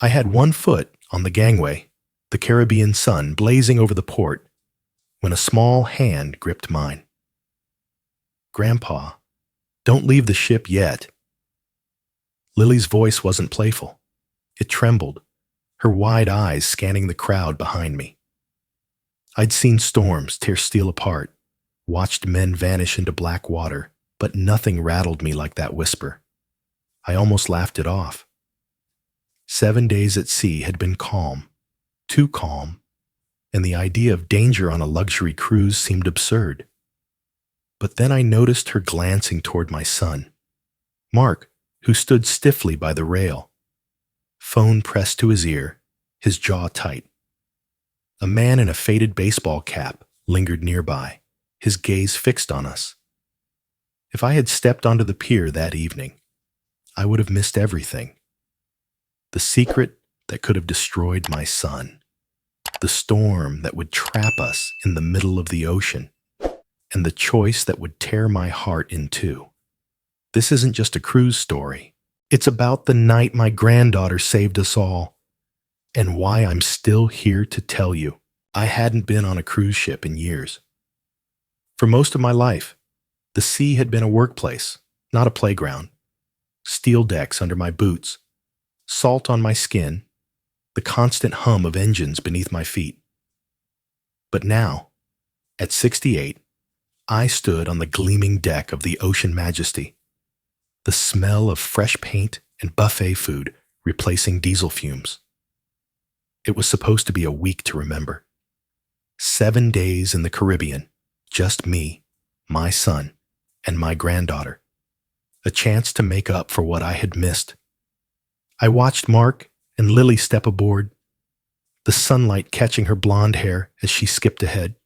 I had one foot on the gangway, the Caribbean sun blazing over the port, when a small hand gripped mine. "Grandpa, don't leave the ship yet." Lily's voice wasn't playful. It trembled, her wide eyes scanning the crowd behind me. I'd seen storms tear steel apart, watched men vanish into black water, but nothing rattled me like that whisper. I almost laughed it off. 7 days at sea had been calm, too calm, and the idea of danger on a luxury cruise seemed absurd. But then I noticed her glancing toward my son, Mark, who stood stiffly by the rail, phone pressed to his ear, his jaw tight. A man in a faded baseball cap lingered nearby, his gaze fixed on us. If I had stepped onto the pier that evening, I would have missed everything. The secret that could have destroyed my son, the storm that would trap us in the middle of the ocean, and the choice that would tear my heart in two. This isn't just a cruise story. It's about the night my granddaughter saved us all, and why I'm still here to tell you. I hadn't been on a cruise ship in years. For most of my life, the sea had been a workplace, not a playground. Steel decks under my boots, salt on my skin, the constant hum of engines beneath my feet. But now, at 68, I stood on the gleaming deck of the Ocean Majesty, the smell of fresh paint and buffet food replacing diesel fumes. It was supposed to be a week to remember. 7 days in the Caribbean, just me, my son, and my granddaughter. A chance to make up for what I had missed. I watched Mark and Lily step aboard, the sunlight catching her blonde hair as she skipped ahead.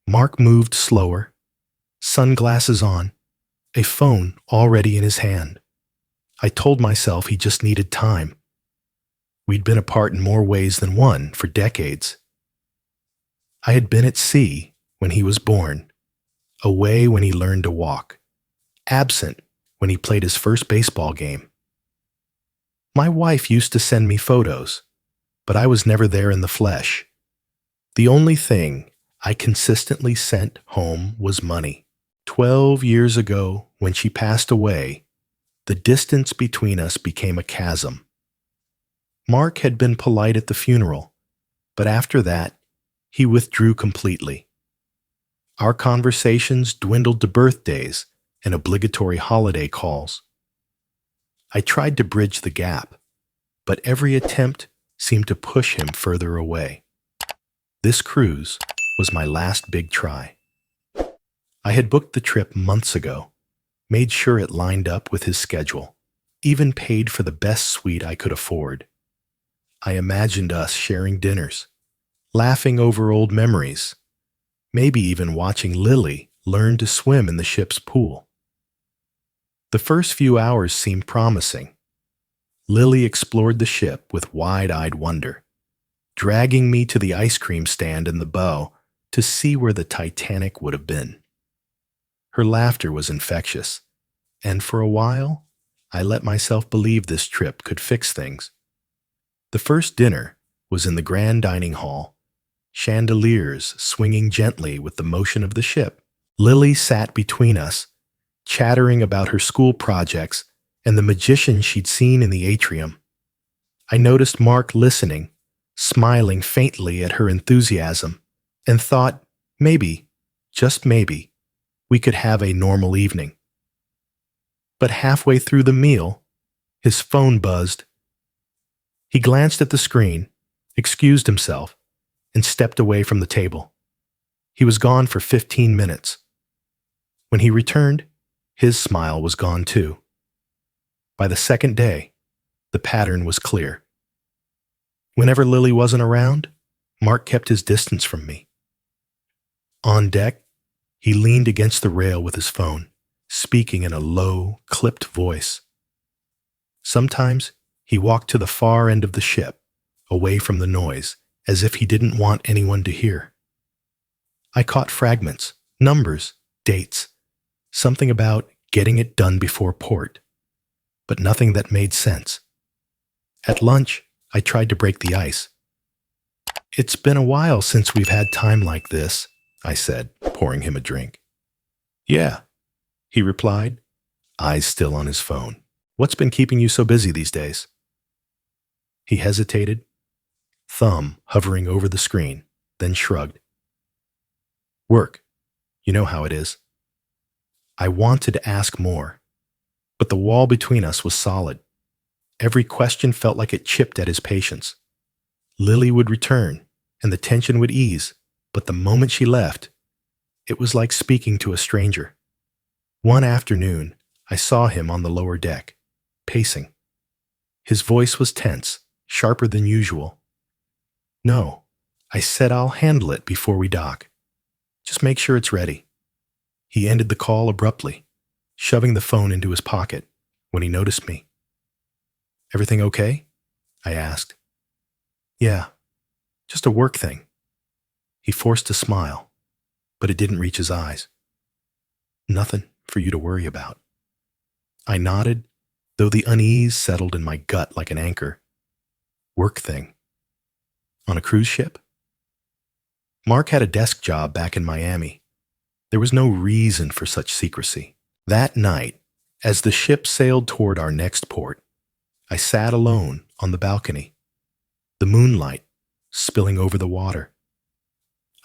Mark moved slower, sunglasses on, a phone already in his hand. I told myself he just needed time. We'd been apart in more ways than one for decades. I had been at sea when he was born, away when he learned to walk, absent when he played his first baseball game. My wife used to send me photos, but I was never there in the flesh. The only thing I consistently sent home was money. 12 years ago, when she passed away, the distance between us became a chasm. Mark had been polite at the funeral, but after that, he withdrew completely. Our conversations dwindled to birthdays and obligatory holiday calls. I tried to bridge the gap, but every attempt seemed to push him further away. This cruise was my last big try. I had booked the trip months ago, made sure it lined up with his schedule, even paid for the best suite I could afford. I imagined us sharing dinners, laughing over old memories, maybe even watching Lily learn to swim in the ship's pool. The first few hours seemed promising. Lily explored the ship with wide-eyed wonder, dragging me to the ice cream stand in the bow to see where the Titanic would have been. Her laughter was infectious, and for a while, I let myself believe this trip could fix things. The first dinner was in the grand dining hall, chandeliers swinging gently with the motion of the ship. Lily sat between us, chattering about her school projects and the magician she'd seen in the atrium. I noticed Mark listening, smiling faintly at her enthusiasm, and thought, maybe, just maybe, we could have a normal evening. But halfway through the meal, his phone buzzed. He glanced at the screen, excused himself, and stepped away from the table. He was gone for 15 minutes. When he returned, his smile was gone too. By the second day, the pattern was clear. Whenever Lily wasn't around, Mark kept his distance from me. On deck, he leaned against the rail with his phone, speaking in a low, clipped voice. Sometimes he walked to the far end of the ship, away from the noise, as if he didn't want anyone to hear. I caught fragments, numbers, dates, something about getting it done before port, but nothing that made sense. At lunch, I tried to break the ice. "It's been a while since we've had time like this," I said, pouring him a drink. "Yeah," he replied, eyes still on his phone. "What's been keeping you so busy these days?" He hesitated, thumb hovering over the screen, then shrugged. "Work. You know how it is." I wanted to ask more, but the wall between us was solid. Every question felt like it chipped at his patience. Lily would return, and the tension would ease, but the moment she left, it was like speaking to a stranger. One afternoon, I saw him on the lower deck, pacing. His voice was tense, sharper than usual. "No," I said, "I'll handle it before we dock. Just make sure it's ready." He ended the call abruptly, shoving the phone into his pocket when he noticed me. "Everything okay?" I asked. "Yeah, just a work thing." He forced a smile, but it didn't reach his eyes. "Nothing for you to worry about." I nodded, though the unease settled in my gut like an anchor. Work thing. On a cruise ship? Mark had a desk job back in Miami. There was no reason for such secrecy. That night, as the ship sailed toward our next port, I sat alone on the balcony, the moonlight spilling over the water.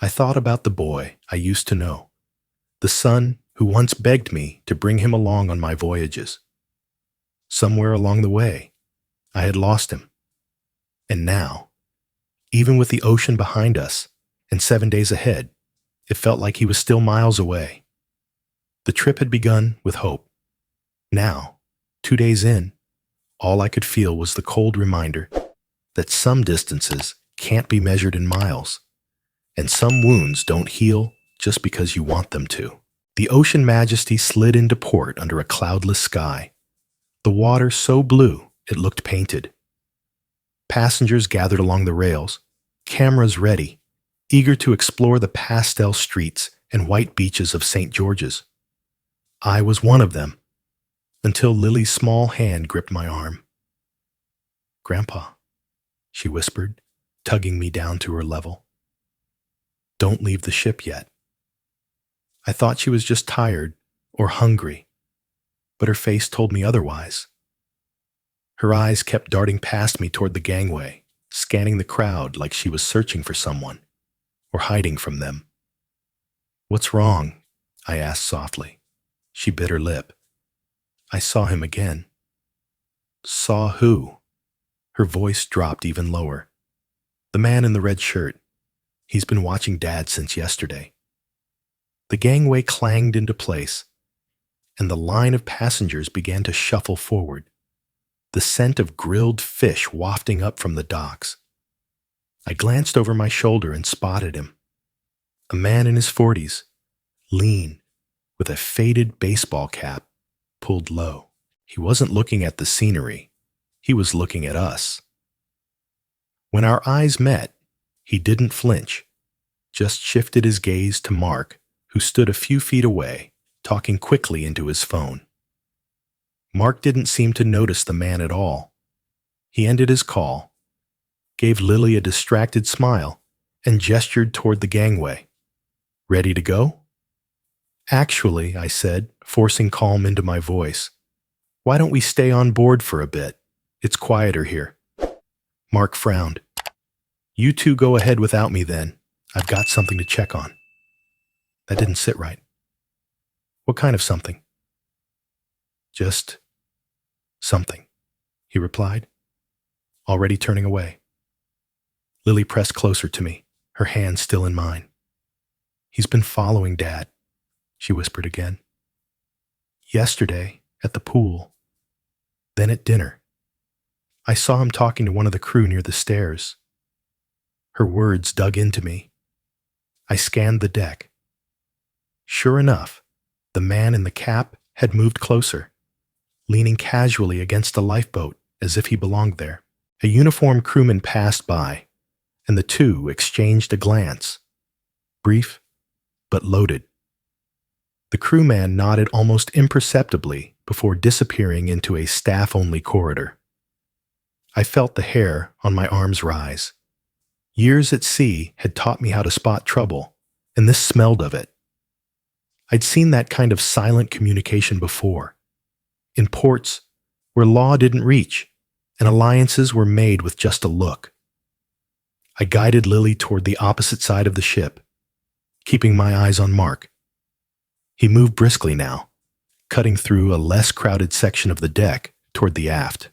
I thought about the boy I used to know, the son who once begged me to bring him along on my voyages. Somewhere along the way, I had lost him. And now, even with the ocean behind us and 7 days ahead, it felt like he was still miles away. The trip had begun with hope. Now, 2 days in, all I could feel was the cold reminder that some distances can't be measured in miles, and some wounds don't heal just because you want them to. The Ocean Majesty slid into port under a cloudless sky, the water so blue it looked painted. Passengers gathered along the rails, cameras ready, eager to explore the pastel streets and white beaches of St. George's. I was one of them, until Lily's small hand gripped my arm. "Grandpa," she whispered, tugging me down to her level. "Don't leave the ship yet." I thought she was just tired or hungry, but her face told me otherwise. Her eyes kept darting past me toward the gangway, scanning the crowd like she was searching for someone or hiding from them. "What's wrong?" I asked softly. She bit her lip. "I saw him again." "Saw who?" Her voice dropped even lower. "The man in the red shirt. He's been watching Dad since yesterday." The gangway clanged into place, and the line of passengers began to shuffle forward, the scent of grilled fish wafting up from the docks. I glanced over my shoulder and spotted him. A man in his 40s, lean, with a faded baseball cap pulled low. He wasn't looking at the scenery. He was looking at us. When our eyes met, he didn't flinch, just shifted his gaze to Mark, who stood a few feet away, talking quickly into his phone. Mark didn't seem to notice the man at all. He ended his call, gave Lily a distracted smile, and gestured toward the gangway. "Ready to go?" "Actually," I said, forcing calm into my voice, "why don't we stay on board for a bit? It's quieter here." Mark frowned. "You two go ahead without me then. I've got something to check on." That didn't sit right. "What kind of something?" "Just something," he replied, already turning away. Lily pressed closer to me, her hand still in mine. "He's been following Dad," she whispered again. "Yesterday, at the pool, then at dinner. I saw him talking to one of the crew near the stairs." Her words dug into me. I scanned the deck. Sure enough, the man in the cap had moved closer, leaning casually against a lifeboat as if he belonged there. A uniformed crewman passed by, and the two exchanged a glance, brief but loaded. The crewman nodded almost imperceptibly before disappearing into a staff-only corridor. I felt the hair on my arms rise. Years at sea had taught me how to spot trouble, and this smelled of it. I'd seen that kind of silent communication before, in ports where law didn't reach, and alliances were made with just a look. I guided Lily toward the opposite side of the ship, keeping my eyes on Mark. He moved briskly now, cutting through a less crowded section of the deck toward the aft.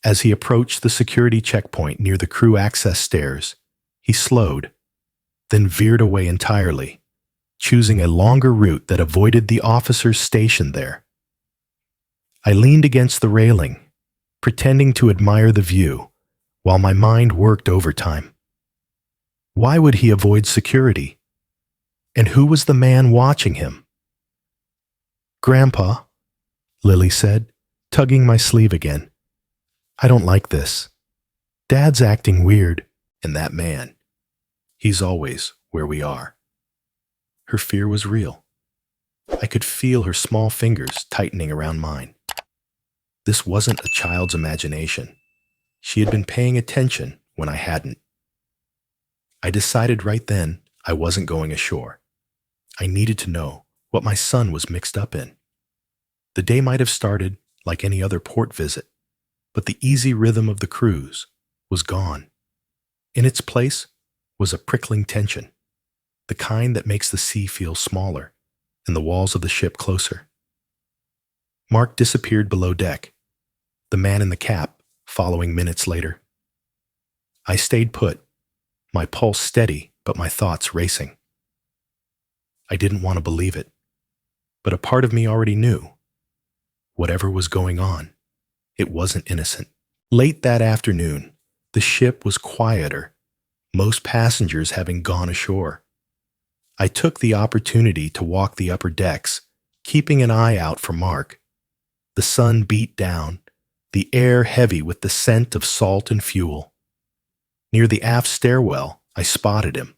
As he approached the security checkpoint near the crew access stairs, he slowed, then veered away entirely, choosing a longer route that avoided the officers stationed there. I leaned against the railing, pretending to admire the view, while my mind worked overtime. Why would he avoid security? And who was the man watching him? "Grandpa," Lily said, tugging my sleeve again. "I don't like this. Dad's acting weird, and that man, he's always where we are." Her fear was real. I could feel her small fingers tightening around mine. This wasn't a child's imagination. She had been paying attention when I hadn't. I decided right then I wasn't going ashore. I needed to know what my son was mixed up in. The day might have started like any other port visit, but the easy rhythm of the cruise was gone. In its place was a prickling tension, the kind that makes the sea feel smaller and the walls of the ship closer. Mark disappeared below deck, the man in the cap following minutes later. I stayed put, my pulse steady but my thoughts racing. I didn't want to believe it, but a part of me already knew. Whatever was going on, it wasn't innocent. Late that afternoon, the ship was quieter, most passengers having gone ashore. I took the opportunity to walk the upper decks, keeping an eye out for Mark. The sun beat down, the air heavy with the scent of salt and fuel. Near the aft stairwell, I spotted him,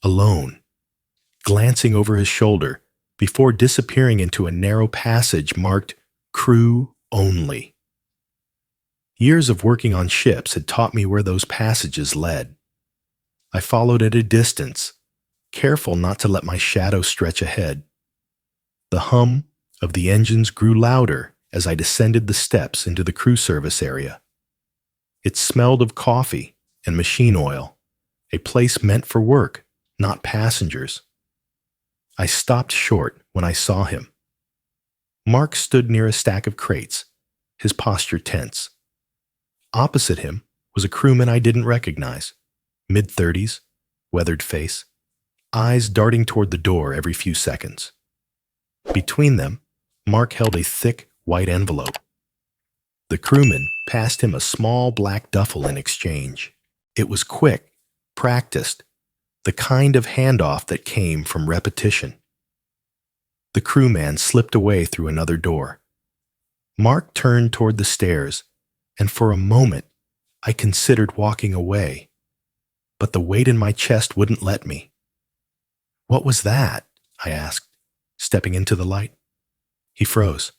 alone, glancing over his shoulder before disappearing into a narrow passage marked "Crew Only." Years of working on ships had taught me where those passages led. I followed at a distance, careful not to let my shadow stretch ahead. The hum of the engines grew louder as I descended the steps into the crew service area. It smelled of coffee and machine oil, a place meant for work, not passengers. I stopped short when I saw him. Mark stood near a stack of crates, his posture tense. Opposite him was a crewman I didn't recognize, mid-30s, weathered face, eyes darting toward the door every few seconds. Between them, Mark held a thick, white envelope. The crewman passed him a small black duffel in exchange. It was quick, practiced, the kind of handoff that came from repetition. The crewman slipped away through another door. Mark turned toward the stairs, and for a moment, I considered walking away, but the weight in my chest wouldn't let me. "What was that?" I asked, stepping into the light. He froze.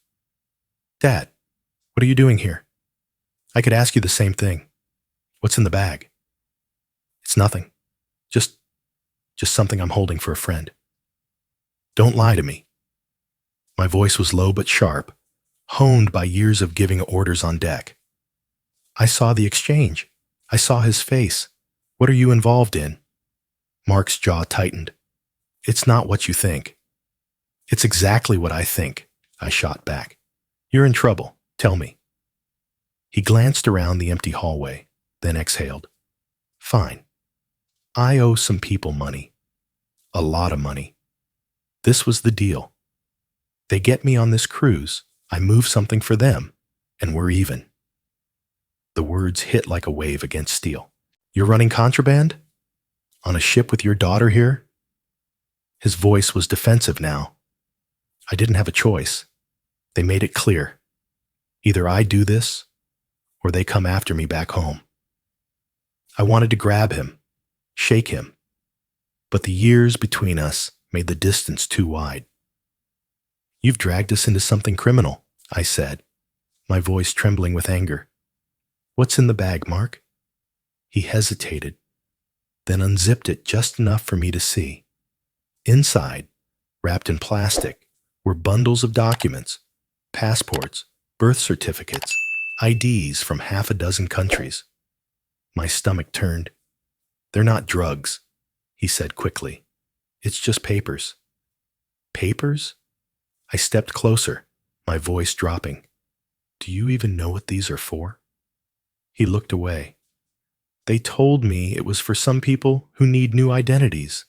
"Dad, what are you doing here?" "I could ask you the same thing. What's in the bag?" "It's nothing. Just something I'm holding for a friend." "Don't lie to me." My voice was low but sharp, honed by years of giving orders on deck. "I saw the exchange. I saw his face. What are you involved in?" Mark's jaw tightened. "It's not what you think." "It's exactly what I think," I shot back. "You're in trouble. Tell me." He glanced around the empty hallway, then exhaled. "Fine. I owe some people money. A lot of money. This was the deal. They get me on this cruise, I move something for them, and we're even." The words hit like a wave against steel. "You're running contraband? On a ship with your daughter here?" His voice was defensive now. I didn't have a choice. They made it clear. Either I do this, or they come after me back home. I wanted to grab him, shake him, but the years between us made the distance too wide. "You've dragged us into something criminal," I said, my voice trembling with anger. What's in the bag, Mark? He hesitated, then unzipped it just enough for me to see. Inside, wrapped in plastic, were bundles of documents, passports, birth certificates, IDs from half a dozen countries. My stomach turned. They're not drugs, he said quickly. It's just papers. Papers? I stepped closer, my voice dropping. Do you even know what these are for? He looked away. They told me it was for some people who need new identities.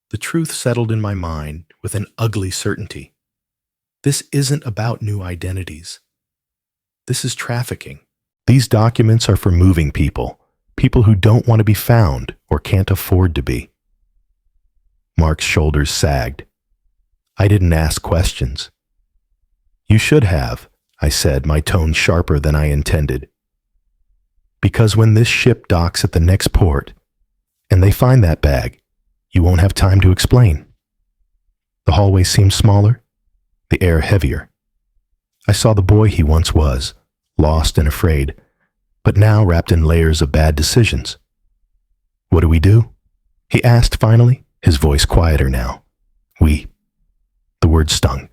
The truth settled in my mind with an ugly certainty. This isn't about new identities. This is trafficking. These documents are for moving people, people who don't want to be found or can't afford to be. Mark's shoulders sagged. I didn't ask questions. You should have, I said, my tone sharper than I intended. Because when this ship docks at the next port, and they find that bag, you won't have time to explain. The hallway seemed smaller, the air heavier. I saw the boy he once was, lost and afraid, but now wrapped in layers of bad decisions. What do we do? He asked finally, his voice quieter now. We. The word stung.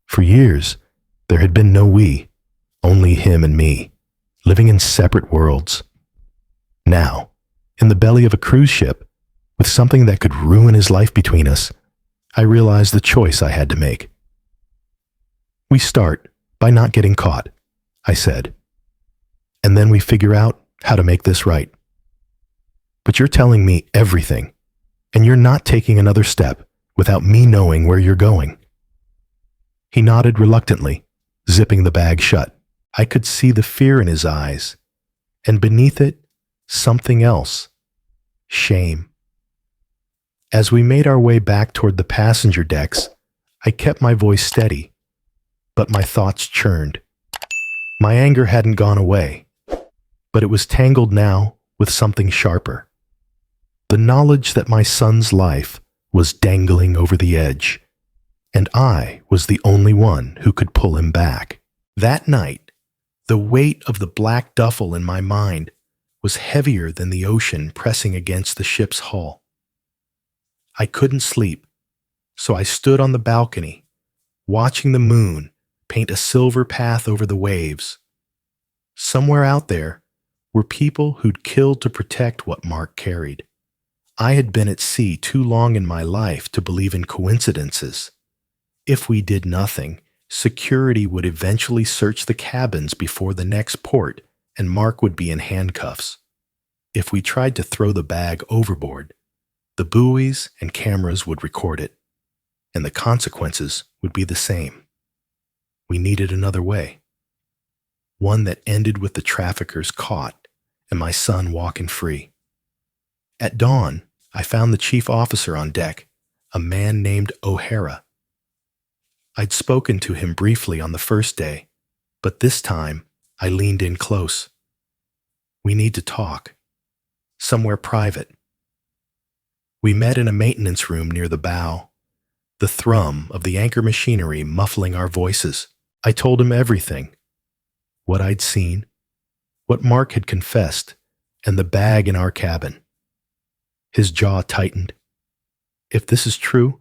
For years, there had been no we, only him and me, living in separate worlds. Now, in the belly of a cruise ship, with something that could ruin his life between us, I realized the choice I had to make. We start by not getting caught, I said, and then we figure out how to make this right. But you're telling me everything, and you're not taking another step without me knowing where you're going. He nodded reluctantly, zipping the bag shut. I could see the fear in his eyes, and beneath it, something else. Shame. As we made our way back toward the passenger decks, I kept my voice steady, but my thoughts churned. My anger hadn't gone away, but it was tangled now with something sharper. The knowledge that my son's life was dangling over the edge, and I was the only one who could pull him back. That night, the weight of the black duffel in my mind was heavier than the ocean pressing against the ship's hull. I couldn't sleep, so I stood on the balcony, watching the moon paint a silver path over the waves. Somewhere out there were people who'd killed to protect what Mark carried. I had been at sea too long in my life to believe in coincidences. If we did nothing, security would eventually search the cabins before the next port, and Mark would be in handcuffs. If we tried to throw the bag overboard, the buoys and cameras would record it, and the consequences would be the same. We needed another way. One that ended with the traffickers caught and my son walking free. At dawn, I found the chief officer on deck, a man named O'Hara. I'd spoken to him briefly on the first day, but this time I leaned in close. We need to talk. Somewhere private. We met in a maintenance room near the bow, the thrum of the anchor machinery muffling our voices. I told him everything. What I'd seen, what Mark had confessed, and the bag in our cabin. His jaw tightened. If this is true,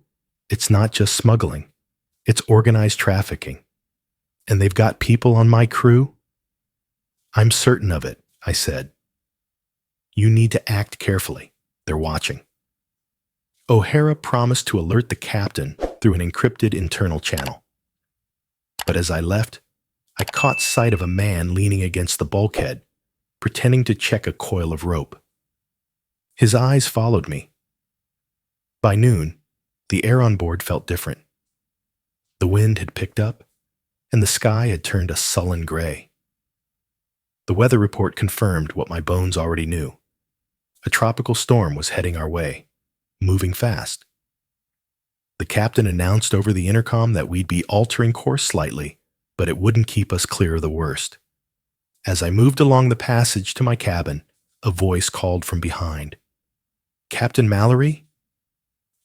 it's not just smuggling. It's organized trafficking. And they've got people on my crew? I'm certain of it, I said. You need to act carefully. They're watching. O'Hara promised to alert the captain through an encrypted internal channel. But as I left, I caught sight of a man leaning against the bulkhead, pretending to check a coil of rope. His eyes followed me. By noon, the air on board felt different. The wind had picked up, and the sky had turned a sullen gray. The weather report confirmed what my bones already knew. A tropical storm was heading our way, moving fast. The captain announced over the intercom that we'd be altering course slightly, but it wouldn't keep us clear of the worst. As I moved along the passage to my cabin, a voice called from behind. Captain Mallory?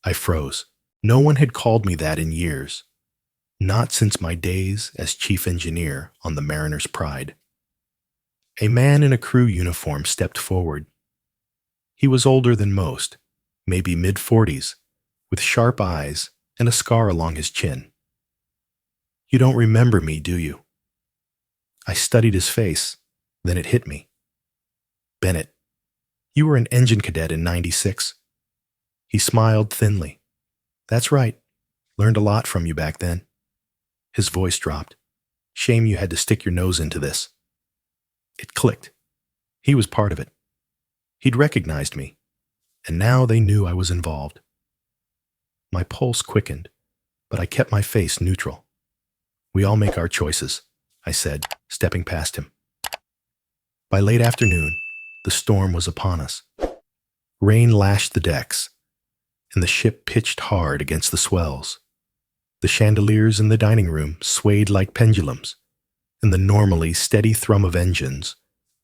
I froze. No one had called me that in years. Not since my days as chief engineer on the Mariner's Pride. A man in a crew uniform stepped forward. He was older than most, maybe mid-40s, with sharp eyes and a scar along his chin. "You don't remember me, do you?" I studied his face, then it hit me. "Bennett, you were an engine cadet in '96. He smiled thinly. "That's right. Learned a lot from you back then." His voice dropped. "Shame you had to stick your nose into this." It clicked. He was part of it. He'd recognized me, and now they knew I was involved. My pulse quickened, but I kept my face neutral. "We all make our choices," I said, stepping past him. By late afternoon, the storm was upon us. Rain lashed the decks, and the ship pitched hard against the swells. The chandeliers in the dining room swayed like pendulums, and the normally steady thrum of engines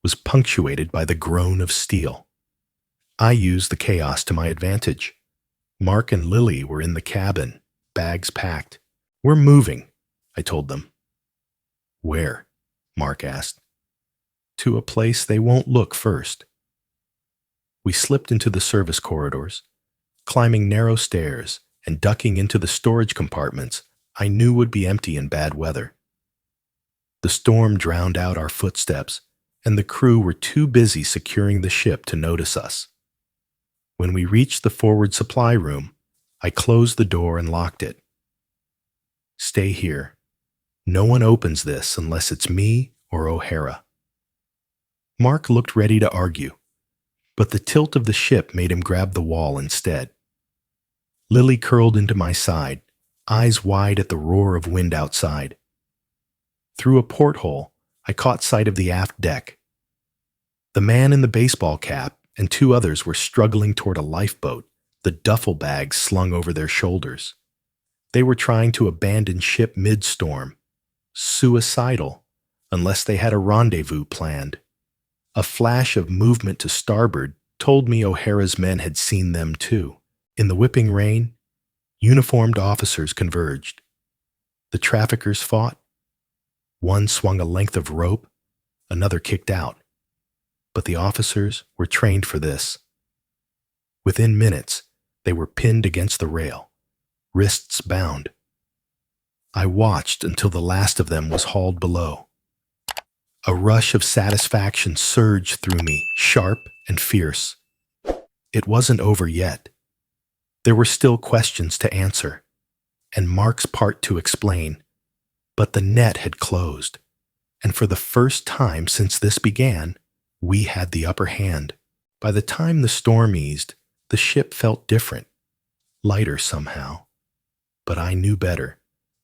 was punctuated by the groan of steel. I used the chaos to my advantage. Mark and Lily were in the cabin, bags packed. "We're moving," I told them. "Where?" Mark asked. "To a place they won't look first." We slipped into the service corridors, climbing narrow stairs and ducking into the storage compartments I knew would be empty in bad weather. The storm drowned out our footsteps, and the crew were too busy securing the ship to notice us. When we reached the forward supply room, I closed the door and locked it. "Stay here. No one opens this unless it's me or O'Hara." Mark looked ready to argue, but the tilt of the ship made him grab the wall instead. Lily curled into my side, eyes wide at the roar of wind outside. Through a porthole, I caught sight of the aft deck. The man in the baseball cap and two others were struggling toward a lifeboat, the duffel bags slung over their shoulders. They were trying to abandon ship mid-storm. Suicidal, unless they had a rendezvous planned. A flash of movement to starboard told me O'Hara's men had seen them too. In the whipping rain, uniformed officers converged. The traffickers fought. One swung a length of rope, another kicked out. But the officers were trained for this. Within minutes, they were pinned against the rail, wrists bound. I watched until the last of them was hauled below. A rush of satisfaction surged through me, sharp and fierce. It wasn't over yet. There were still questions to answer, and Mark's part to explain. But the net had closed, and for the first time since this began, we had the upper hand. By the time the storm eased, the ship felt different, lighter somehow. But I knew better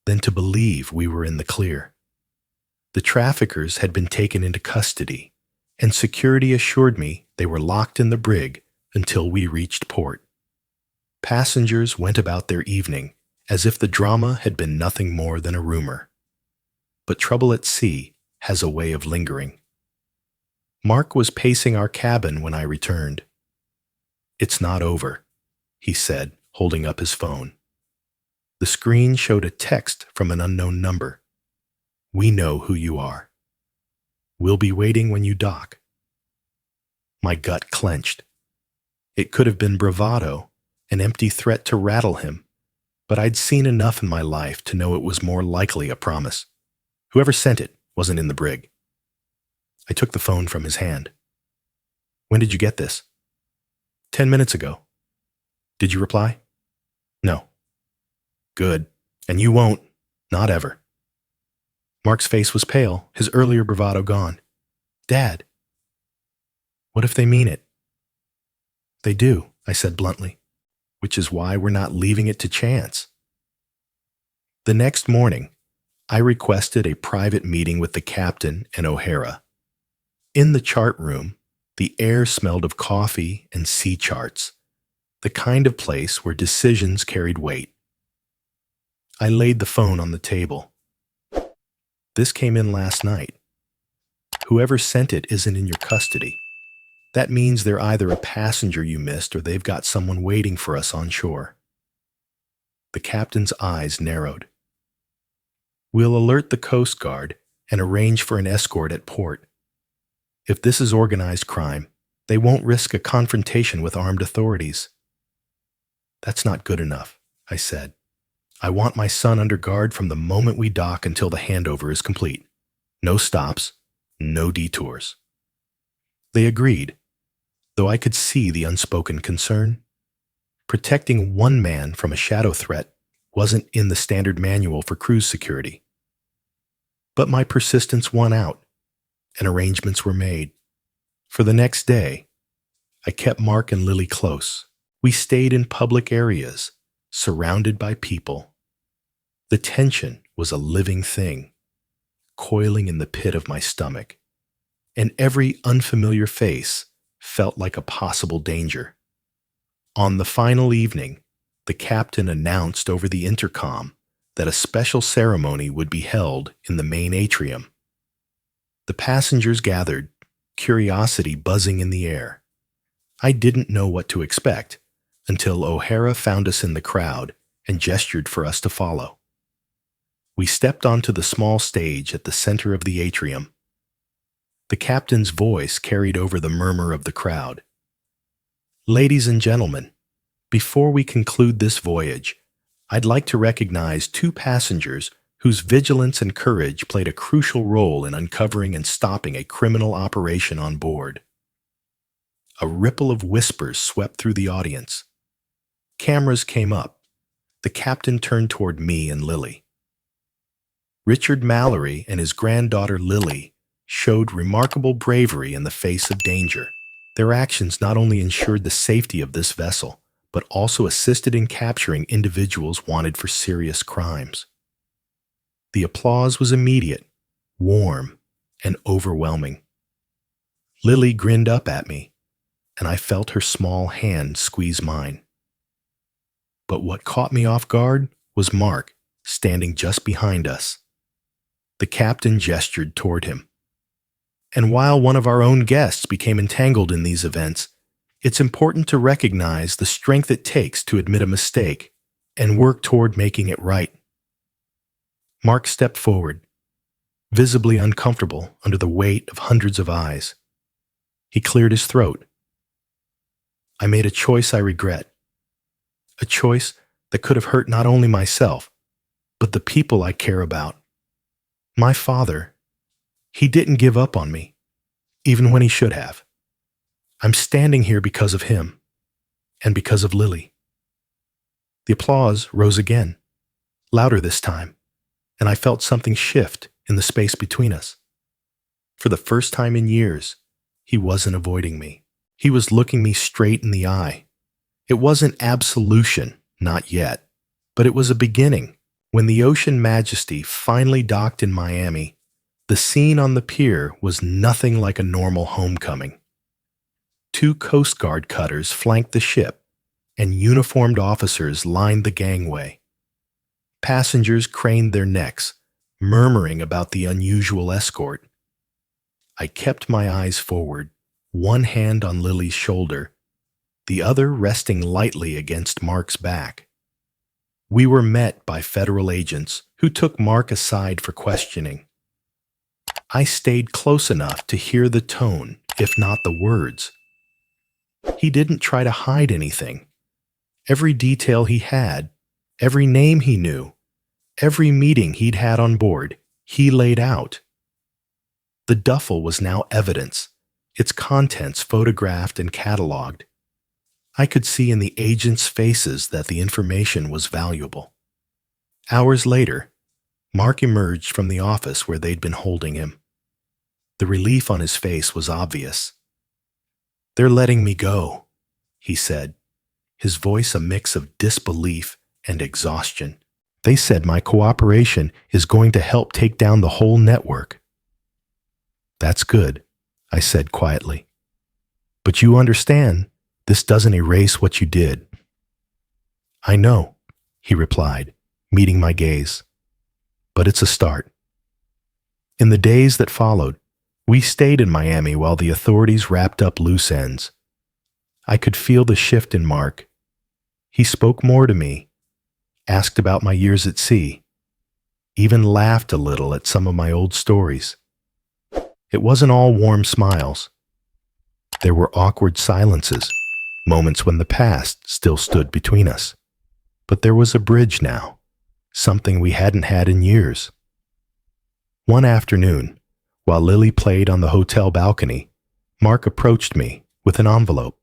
than to believe we were in the clear. The traffickers had been taken into custody, and security assured me they were locked in the brig until we reached port. Passengers went about their evening as if the drama had been nothing more than a rumor. But trouble at sea has a way of lingering. Mark was pacing our cabin when I returned. "It's not over," he said, holding up his phone. The screen showed a text from an unknown number. "We know who you are. We'll be waiting when you dock." My gut clenched. It could have been bravado, an empty threat to rattle him, but I'd seen enough in my life to know it was more likely a promise. Whoever sent it wasn't in the brig. I took the phone from his hand. "When did you get this?" 10 minutes ago." "Did you reply?" "No." "Good. And you won't. Not ever." Mark's face was pale, his earlier bravado gone. "Dad." "What if they mean it?" "They do," I said bluntly, "which is why we're not leaving it to chance." The next morning, I requested a private meeting with the captain and O'Hara. In the chart room, the air smelled of coffee and sea charts, the kind of place where decisions carried weight. I laid the phone on the table. "This came in last night. Whoever sent it isn't in your custody. That means they're either a passenger you missed or they've got someone waiting for us on shore." The captain's eyes narrowed. "We'll alert the Coast Guard and arrange for an escort at port. If this is organized crime, they won't risk a confrontation with armed authorities. That's not good enough, I said. I want my son under guard from the moment we dock until the handover is complete. No stops, no detours. They agreed, though I could see the unspoken concern. Protecting one man from a shadow threat wasn't in the standard manual for cruise security. But my persistence won out, and arrangements were made. For the next day, I kept Mark and Lily close. We stayed in public areas, surrounded by people. The tension was a living thing, coiling in the pit of my stomach, and every unfamiliar face felt like a possible danger. On the final evening, the captain announced over the intercom that a special ceremony would be held in the main atrium. The passengers gathered, curiosity buzzing in the air. I didn't know what to expect until O'Hara found us in the crowd and gestured for us to follow. We stepped onto the small stage at the center of the atrium. The captain's voice carried over the murmur of the crowd. Ladies and gentlemen, before we conclude this voyage, I'd like to recognize two passengers whose vigilance and courage played a crucial role in uncovering and stopping a criminal operation on board. A ripple of whispers swept through the audience. Cameras came up. The captain turned toward me and Lily. Richard Mallory and his granddaughter Lily showed remarkable bravery in the face of danger. Their actions not only ensured the safety of this vessel, but also assisted in capturing individuals wanted for serious crimes. The applause was immediate, warm, and overwhelming. Lily grinned up at me, and I felt her small hand squeeze mine. But what caught me off guard was Mark, standing just behind us. The captain gestured toward him. And while one of our own guests became entangled in these events, it's important to recognize the strength it takes to admit a mistake and work toward making it right. Mark stepped forward, visibly uncomfortable under the weight of hundreds of eyes. He cleared his throat. I made a choice I regret. A choice that could have hurt not only myself, but the people I care about. My father, he didn't give up on me, even when he should have. I'm standing here because of him, and because of Lily. The applause rose again, louder this time, and I felt something shift in the space between us. For the first time in years, he wasn't avoiding me. He was looking me straight in the eye. It wasn't absolution, not yet, but it was a beginning. When the Ocean Majesty finally docked in Miami, the scene on the pier was nothing like a normal homecoming. 2 Coast Guard cutters flanked the ship, and uniformed officers lined the gangway. Passengers craned their necks, murmuring about the unusual escort. I kept my eyes forward, one hand on Lily's shoulder, the other resting lightly against Mark's back. We were met by federal agents who took Mark aside for questioning. I stayed close enough to hear the tone, if not the words. He didn't try to hide anything. Every detail he had, every name he knew, every meeting he'd had on board, he laid out. The duffel was now evidence, its contents photographed and cataloged. I could see in the agents' faces that the information was valuable. Hours later, Mark emerged from the office where they'd been holding him. The relief on his face was obvious. "They're letting me go," he said, his voice a mix of disbelief and exhaustion. "They said my cooperation is going to help take down the whole network." "That's good," I said quietly. "But you understand, this doesn't erase what you did." "I know," he replied, meeting my gaze. "But it's a start." In the days that followed, we stayed in Miami while the authorities wrapped up loose ends. I could feel the shift in Mark. He spoke more to me, asked about my years at sea, even laughed a little at some of my old stories. It wasn't all warm smiles. There were awkward silences, moments when the past still stood between us. But there was a bridge now, something we hadn't had in years. One afternoon, while Lily played on the hotel balcony, Mark approached me with an envelope.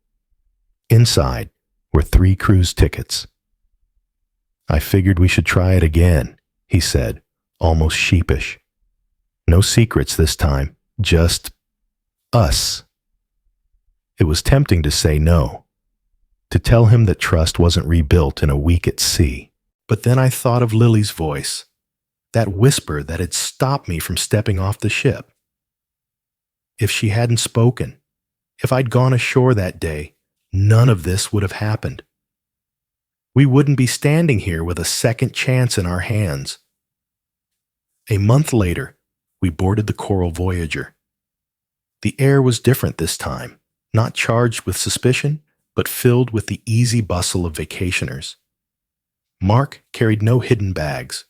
Inside were 3 cruise tickets. "I figured we should try it again," he said, almost sheepish. "No secrets this time, just us." It was tempting to say no, to tell him that trust wasn't rebuilt in a week at sea. But then I thought of Lily's voice, that whisper that had stopped me from stepping off the ship. If she hadn't spoken, if I'd gone ashore that day, none of this would have happened. We wouldn't be standing here with a second chance in our hands. A month later, we boarded the Coral Voyager. The air was different this time, not charged with suspicion, but filled with the easy bustle of vacationers. Mark carried no hidden bags,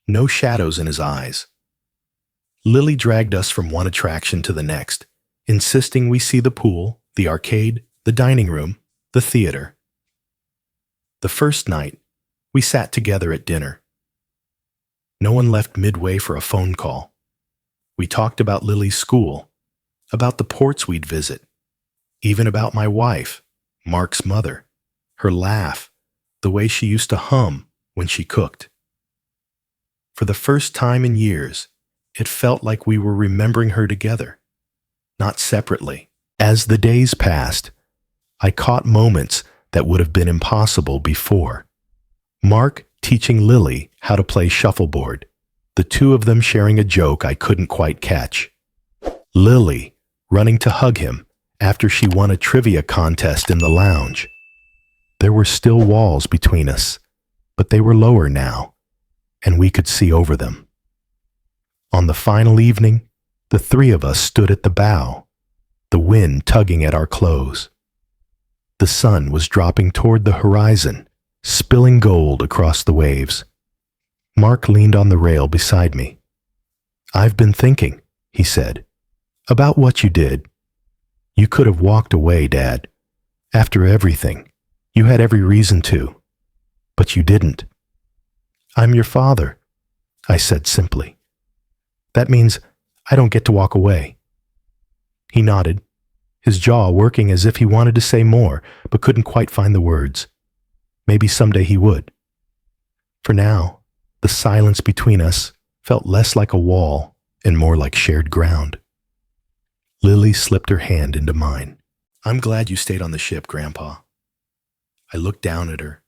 no shadows in his eyes. Lily dragged us from one attraction to the next, insisting we see the pool, the arcade, the dining room, the theater. The first night, we sat together at dinner. No one left midway for a phone call. We talked about Lily's school, about the ports we'd visit, even about my wife, Mark's mother, her laugh, the way she used to hum when she cooked. For the first time in years, it felt like we were remembering her together, not separately. As the days passed, I caught moments that would have been impossible before. Mark teaching Lily how to play shuffleboard, the two of them sharing a joke I couldn't quite catch. Lily running to hug him after she won a trivia contest in the lounge. There were still walls between us, but they were lower now, and we could see over them. On the final evening, the 3 of us stood at the bow, the wind tugging at our clothes. The sun was dropping toward the horizon, spilling gold across the waves. Mark leaned on the rail beside me. "I've been thinking," he said, "about what you did. You could have walked away, Dad. After everything, you had every reason to. But you didn't." "I'm your father," I said simply. "That means I don't get to walk away." He nodded, his jaw working as if he wanted to say more, but couldn't quite find the words. Maybe someday he would. For now, the silence between us felt less like a wall and more like shared ground. Lily slipped her hand into mine. "I'm glad you stayed on the ship, Grandpa." I looked down at her,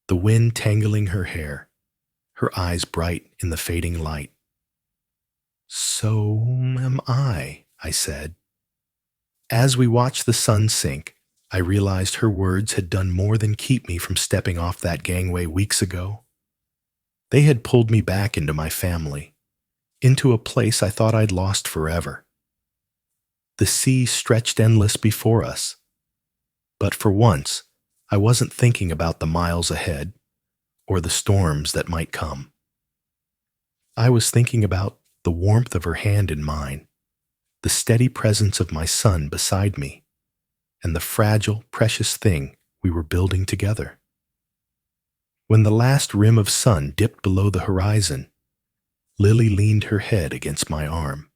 the wind tangling her hair, her eyes bright in the fading light. "So am I," I said. As we watched the sun sink, I realized her words had done more than keep me from stepping off that gangway weeks ago. They had pulled me back into my family, into a place I thought I'd lost forever. The sea stretched endless before us, but for once, I wasn't thinking about the miles ahead or the storms that might come. I was thinking about the warmth of her hand in mine, the steady presence of my son beside me, and the fragile, precious thing we were building together. When the last rim of sun dipped below the horizon, Lily leaned her head against my arm.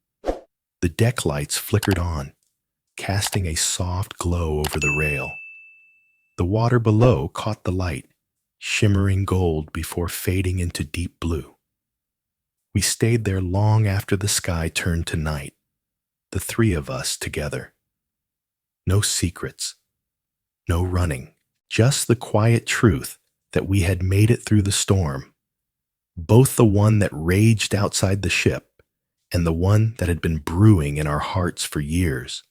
The deck lights flickered on, casting a soft glow over the rail. The water below caught the light, shimmering gold before fading into deep blue. We stayed there long after the sky turned to night, the 3 of us together. No secrets, no running, just the quiet truth that we had made it through the storm, both the one that raged outside the ship and the one that had been brewing in our hearts for years.